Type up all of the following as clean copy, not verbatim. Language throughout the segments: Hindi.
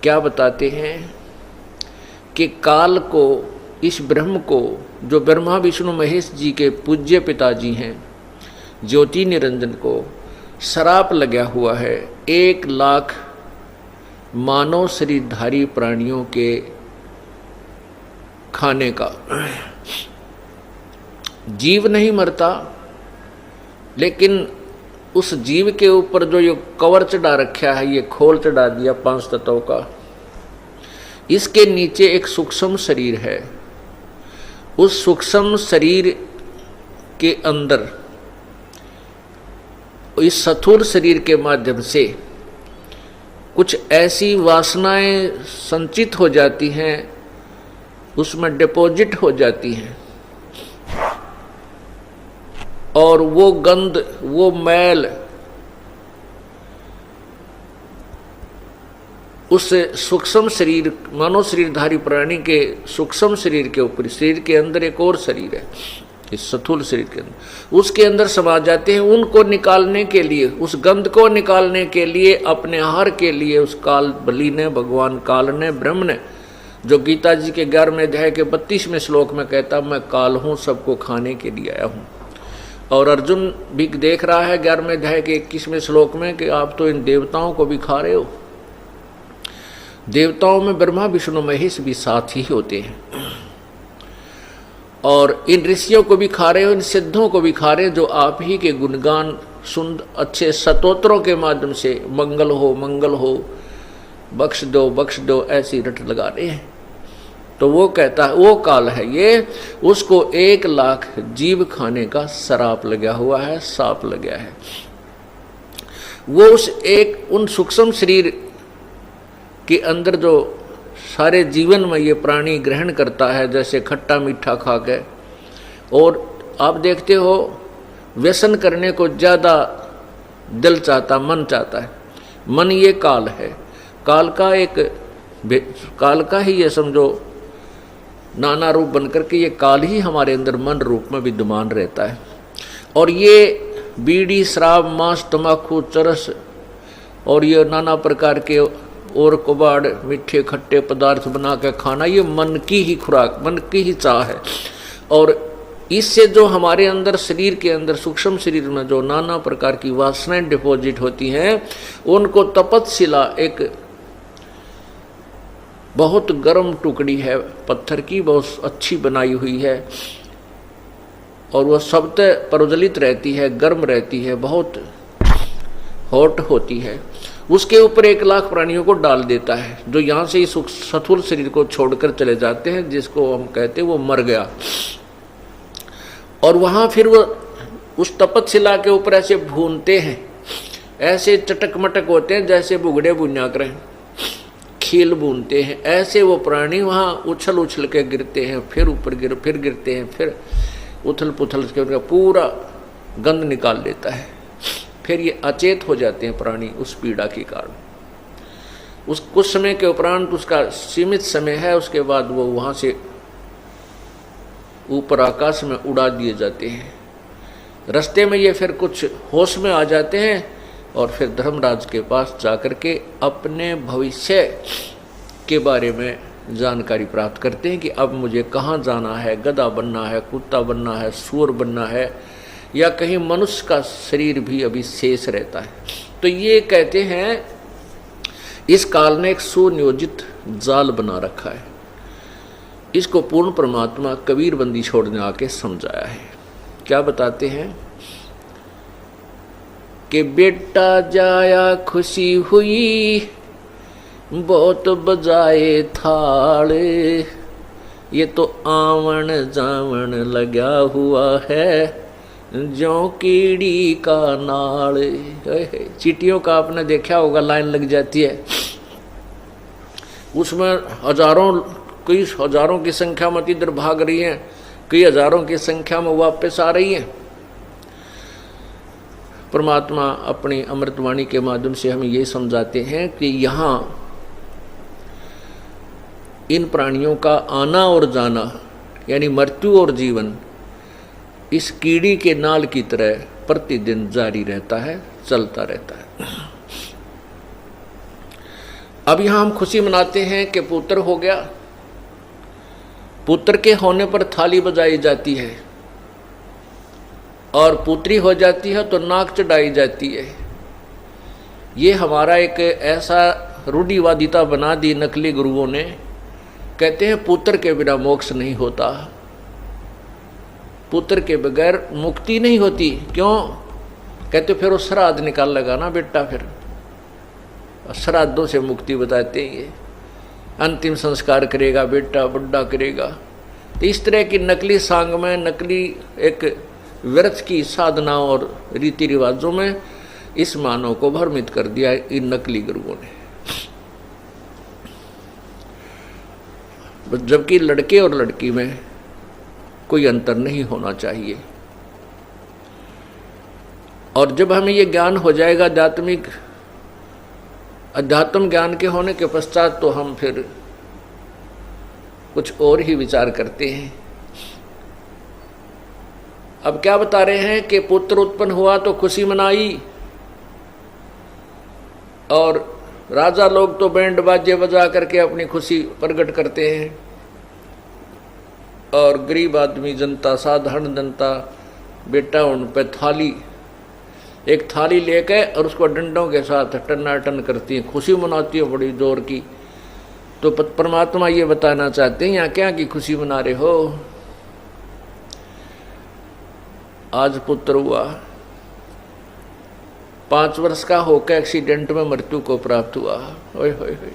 क्या बताते हैं कि काल को, इस ब्रह्म को, जो ब्रह्मा विष्णु महेश जी के पूज्य पिताजी हैं, ज्योति निरंजन को श्राप लगा हुआ है 1,00,000 मानव शरीरधारी प्राणियों के खाने का। जीव नहीं मरता, लेकिन उस जीव के ऊपर जो ये कवर चढ़ा रखा है, ये खोल चढ़ा दिया 5 तत्वों का, इसके नीचे एक सूक्ष्म शरीर है। उस सूक्ष्म शरीर के अंदर इस स्थूल शरीर के माध्यम से कुछ ऐसी वासनाएं संचित हो जाती हैं, उसमें डिपॉजिट हो जाती हैं, और वो गंध, वो मैल उस सूक्ष्म शरीर, मानव शरीरधारी प्राणी के सूक्ष्म शरीर के ऊपर, शरीर के अंदर एक और शरीर है, इस स्थूल शरीर के अंदर, उसके अंदर समा जाते हैं। उनको निकालने के लिए, उस गंध को निकालने के लिए, अपने आहार के लिए उस काल बलि ने, भगवान काल ने, ब्रह्म ने, जो गीता जी के 11वें अध्याय के 32वें श्लोक में कहता, मैं काल हूँ, सबको खाने के लिए आया हूँ। और अर्जुन भी देख रहा है 11वें अध्याय के 21वें श्लोक में कि आप तो इन देवताओं को भी खा रहे हो। देवताओं में ब्रह्मा विष्णु महेश भी साथ ही होते हैं, और इन ऋषियों को भी खा रहे हो, इन सिद्धों को भी खा रहे हो, जो आप ही के गुणगान सुन अच्छे स्तोत्रों के माध्यम से मंगल हो, मंगल हो, बख्श दो ऐसी रट लगा रहे हैं। तो वो कहता है, वो काल है ये, उसको 1,00,000 जीव खाने का श्राप लगा हुआ है, साप लगा है। वो उन सूक्ष्म शरीर के अंदर जो सारे जीवन में ये प्राणी ग्रहण करता है, जैसे खट्टा मीठा खा के, और आप देखते हो व्यसन करने को ज़्यादा दिल चाहता, मन चाहता है। मन ये काल है, काल का ही ये समझो नाना रूप बनकर के ये काल ही हमारे अंदर मन रूप में विद्यमान रहता है। और ये बीड़ी, शराब, मांस, तंबाकू, चरस और ये नाना प्रकार के और कबाड़, मीठे खट्टे पदार्थ बना के खाना, ये मन की ही खुराक, मन की ही चाह है। और इससे जो हमारे अंदर, शरीर के अंदर, सूक्ष्म शरीर में जो नाना प्रकार की वासनाएं डिपॉजिट होती हैं, उनको तपतशिला, एक बहुत गर्म टुकड़ी है पत्थर की, बहुत अच्छी बनाई हुई है, और वह सबते प्रज्वलित रहती है, गर्म रहती है, बहुत हॉट होती है। उसके ऊपर 1,00,000 प्राणियों को डाल देता है, जो यहाँ से इस स्थूल शरीर को छोड़कर चले जाते हैं, जिसको हम कहते हैं वो मर गया। और वहाँ फिर वो उस तपतशिला के ऊपर ऐसे भूनते हैं, ऐसे चटक मटक होते हैं जैसे बुगड़े बुनिया करें, खील भूनते हैं, ऐसे वो प्राणी वहाँ उछल उछल के गिरते हैं, फिर ऊपर फिर गिरते हैं, फिर उथल पुथल के उनका पूरा गंध निकाल देता है। फिर ये अचेत हो जाते हैं प्राणी उस पीड़ा के कारण। उस कुछ समय के उपरांत, उसका सीमित समय है, उसके बाद वो वहाँ से ऊपर आकाश में उड़ा दिए जाते हैं। रास्ते में ये फिर कुछ होश में आ जाते हैं, और फिर धर्मराज के पास जाकर के अपने भविष्य के बारे में जानकारी प्राप्त करते हैं कि अब मुझे कहाँ जाना है, गधा बनना है, कुत्ता बनना है, सूअर बनना है, या कहीं मनुष्य का शरीर भी अभी शेष रहता है। तो ये कहते हैं इस काल ने एक सुनियोजित जाल बना रखा है। इसको पूर्ण परमात्मा कबीर बंदी छोड़ने आके समझाया है। क्या बताते हैं कि बेटा जाया खुशी हुई, बहुत बजाए थाल, ये तो आवन जावन लगा हुआ है, जो कीड़ी का नाल। चींटियों का आपने देखा होगा, लाइन लग जाती है, उसमें हजारों, कई हजारों की संख्या में इधर भाग रही हैं, कई हजारों की संख्या में वापस आ रही हैं। परमात्मा अपनी अमृतवाणी के माध्यम से हमें ये समझाते हैं कि यहाँ इन प्राणियों का आना और जाना, यानी मृत्यु और जीवन, इस कीड़ी के नाल की तरह प्रतिदिन जारी रहता है, चलता रहता है। अब यहाँ हम खुशी मनाते हैं कि पुत्र हो गया, पुत्र के होने पर थाली बजाई जाती है, और पुत्री हो जाती है तो नाक चढ़ाई जाती है। ये हमारा एक ऐसा रूढ़िवादिता बना दी नकली गुरुओं ने। कहते हैं पुत्र के बिना मोक्ष नहीं होता, पुत्र के बगैर मुक्ति नहीं होती। क्यों? कहते फिर वो श्राद्ध निकाल लगा ना बेटा, फिर श्राद्धों से मुक्ति बताते हैं। ये अंतिम संस्कार करेगा बेटा, बुढ़ा करेगा। तो इस तरह की नकली सांग में, नकली एक व्यर्थ की साधनाओं और रीति रिवाजों में इस मानव को भ्रमित कर दिया इन नकली गुरुओं ने। जबकि लड़के और लड़की में कोई अंतर नहीं होना चाहिए। और जब हमें ये ज्ञान हो जाएगा अध्यात्म ज्ञान के होने के पश्चात, तो हम फिर कुछ और ही विचार करते हैं। अब क्या बता रहे हैं कि पुत्र उत्पन्न हुआ तो खुशी मनाई, और राजा लोग तो बैंड बाजे बजा करके अपनी खुशी प्रकट करते हैं, और गरीब आदमी, जनता, साधारण जनता बेटा उन पे एक थाली लेके और उसको डंडों के साथ टनाटन करती है, खुशी मनाती है बड़ी जोर की। तो परमात्मा ये बताना चाहते हैं यहाँ क्या की खुशी मना रहे हो? आज पुत्र हुआ, 5 वर्ष का होकर एक्सीडेंट में मृत्यु को प्राप्त हुआ। ओए होए होए।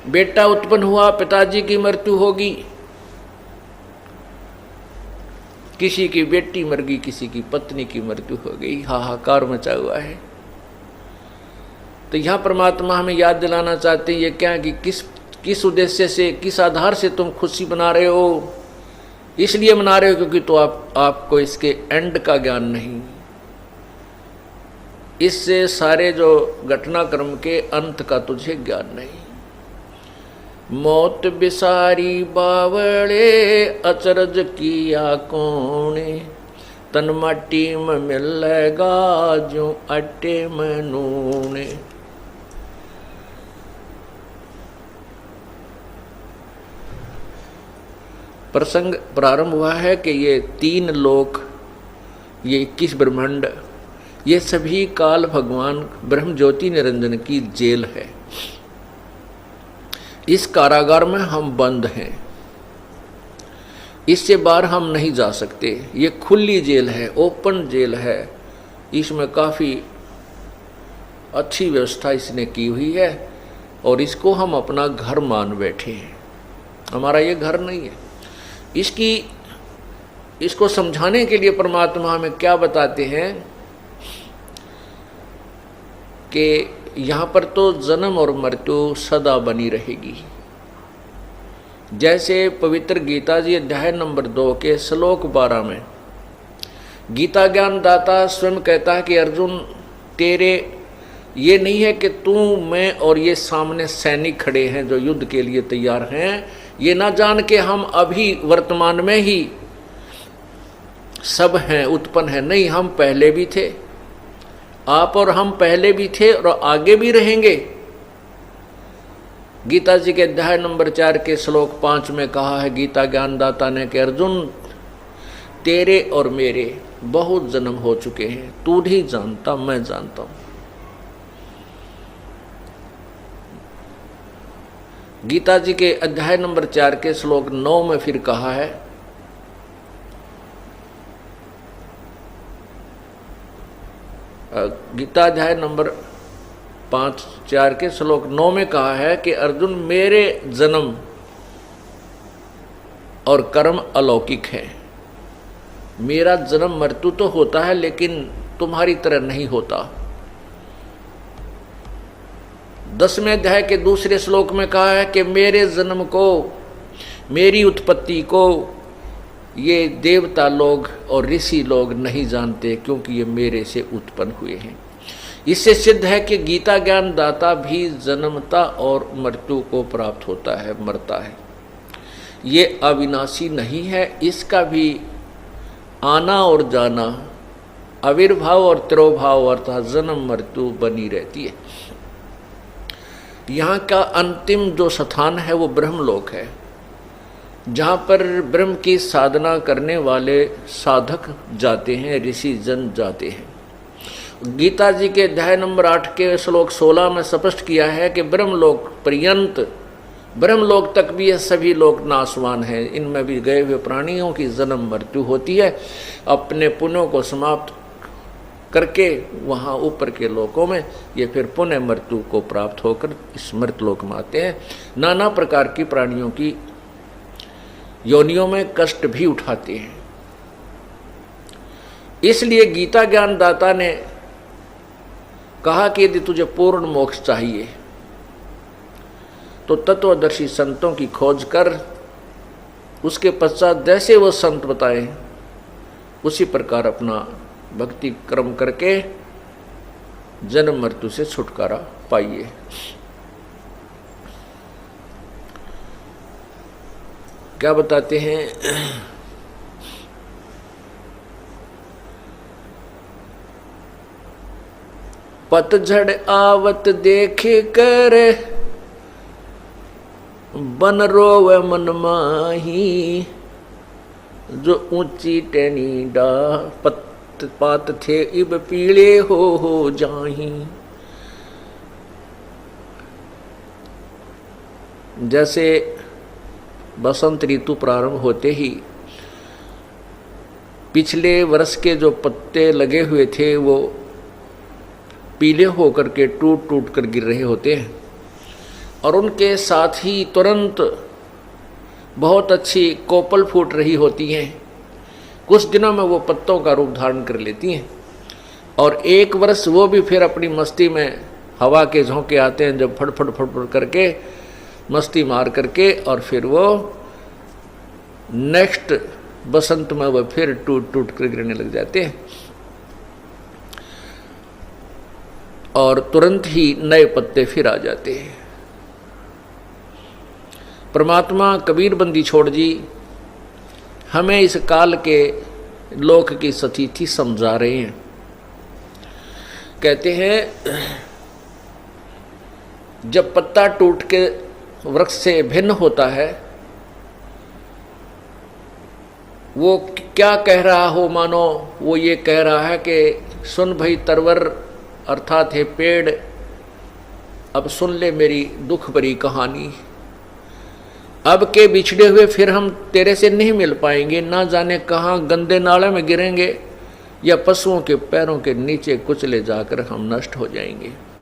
बेटा उत्पन्न हुआ, पिताजी की मृत्यु होगी, किसी की बेटी मर गई, किसी की पत्नी की मृत्यु हो गई, हाहाकार मचा हुआ है। तो यहाँ परमात्मा हमें याद दिलाना चाहते हैं ये क्या कि किस उद्देश्य से, किस आधार से तुम खुशी मना रहे हो? इसलिए मना रहे हो क्योंकि तो आपको इसके एंड का ज्ञान नहीं, इससे सारे जो घटनाक्रम के अंत का तुझे ज्ञान नहीं। मौत बिसारी बावड़े, अचरज किया कोने, तन माटी में मिलेगा जो आटे में नूने। प्रसंग प्रारंभ हुआ है कि ये 3 लोक, ये 21 ब्रह्मांड, ये सभी काल भगवान ब्रह्म ज्योति निरंजन की जेल है। इस कारागार में हम बंद हैं, इससे बाहर हम नहीं जा सकते। ये खुली जेल है, ओपन जेल है। इसमें काफ़ी अच्छी व्यवस्था इसने की हुई है, और इसको हम अपना घर मान बैठे हैं। हमारा ये घर नहीं है। इसको समझाने के लिए परमात्मा हमें क्या बताते हैं कि यहाँ पर तो जन्म और मृत्यु सदा बनी रहेगी। जैसे पवित्र गीता जी अध्याय नंबर 2 के श्लोक 12 में गीता ज्ञान दाता स्वयं कहता है कि अर्जुन, तेरे ये नहीं है कि तू, मैं और ये सामने सैनिक खड़े हैं जो युद्ध के लिए तैयार हैं, ये ना जान के हम अभी वर्तमान में ही सब हैं, उत्पन्न है। नहीं, हम पहले भी थे, आप और हम पहले भी थे और आगे भी रहेंगे। गीता जी के अध्याय नंबर 4 के श्लोक 5 में कहा है गीता ज्ञानदाता ने कि अर्जुन, तेरे और मेरे बहुत जन्म हो चुके हैं, तू नहीं जानता, मैं जानता हूं। गीता जी के अध्याय नंबर 4 के श्लोक 9 में फिर कहा है, गीता अध्याय नंबर 5-4 के श्लोक 9 में कहा है कि अर्जुन, मेरे जन्म और कर्म अलौकिक है। मेरा जन्म मृत्यु तो होता है, लेकिन तुम्हारी तरह नहीं होता। 10वें अध्याय के दूसरे श्लोक में कहा है कि मेरे जन्म को, मेरी उत्पत्ति को ये देवता लोग और ऋषि लोग नहीं जानते, क्योंकि ये मेरे से उत्पन्न हुए हैं। इससे सिद्ध है कि गीता ज्ञान दाता भी जन्मता और मृत्यु को प्राप्त होता है, मरता है। ये अविनाशी नहीं है, इसका भी आना और जाना आविर्भाव और तिरोभाव अर्थात जन्म मृत्यु बनी रहती है। यहाँ का अंतिम जो स्थान है वो ब्रह्मलोक है, जहाँ पर ब्रह्म की साधना करने वाले साधक जाते हैं, ऋषि जन जाते हैं। गीता जी के अध्याय नंबर 8 के श्लोक 16 में स्पष्ट किया है कि ब्रह्मलोक पर्यंत, ब्रह्मलोक तक भी ये सभी लोग नाशवान हैं, इनमें भी गए हुए प्राणियों की जन्म मृत्यु होती है। अपने पुण्यों को समाप्त करके वहाँ ऊपर के लोकों में ये फिर पुण्य मृत्यु को प्राप्त होकर इस मृतलोक में आते हैं। नाना प्रकार की प्राणियों की योनियों में कष्ट भी उठाते हैं। इसलिए गीता ज्ञानदाता ने कहा कि यदि तुझे पूर्ण मोक्ष चाहिए तो तत्वदर्शी संतों की खोज कर, उसके पश्चात जैसे वो संत बताएं उसी प्रकार अपना भक्ति कर्म करके जन्म मृत्यु से छुटकारा पाइए। क्या बताते हैं? पतझड़ आवत देखे कर बन रोवे मन माही, जो ऊंची टहनी डा पात थे इब पीले हो जाही। जैसे बसंत ऋतु प्रारंभ होते ही पिछले वर्ष के जो पत्ते लगे हुए थे वो पीले होकर के टूट टूट कर गिर रहे होते हैं, और उनके साथ ही तुरंत बहुत अच्छी कोपल फूट रही होती हैं। कुछ दिनों में वो पत्तों का रूप धारण कर लेती हैं, और एक वर्ष वो भी फिर अपनी मस्ती में हवा के झोंके आते हैं, जब फटफट फटफट करके मस्ती मार करके, और फिर वो नेक्स्ट बसंत में वो फिर टूट टूट कर गिरने लग जाते हैं, और तुरंत ही नए पत्ते फिर आ जाते हैं। परमात्मा कबीर बंदी छोड़ जी हमें इस काल के लोक की स्थिति समझा रहे हैं। कहते हैं जब पत्ता टूट के वृक्ष से भिन्न होता है, वो क्या कह रहा हो, मानो वो ये कह रहा है कि सुन भाई तरवर अर्थात है पेड़, अब सुन ले मेरी दुख भरी कहानी। अब के बिछड़े हुए फिर हम तेरे से नहीं मिल पाएंगे, ना जाने कहाँ गंदे नाले में गिरेंगे या पशुओं के पैरों के नीचे कुचले जाकर हम नष्ट हो जाएंगे।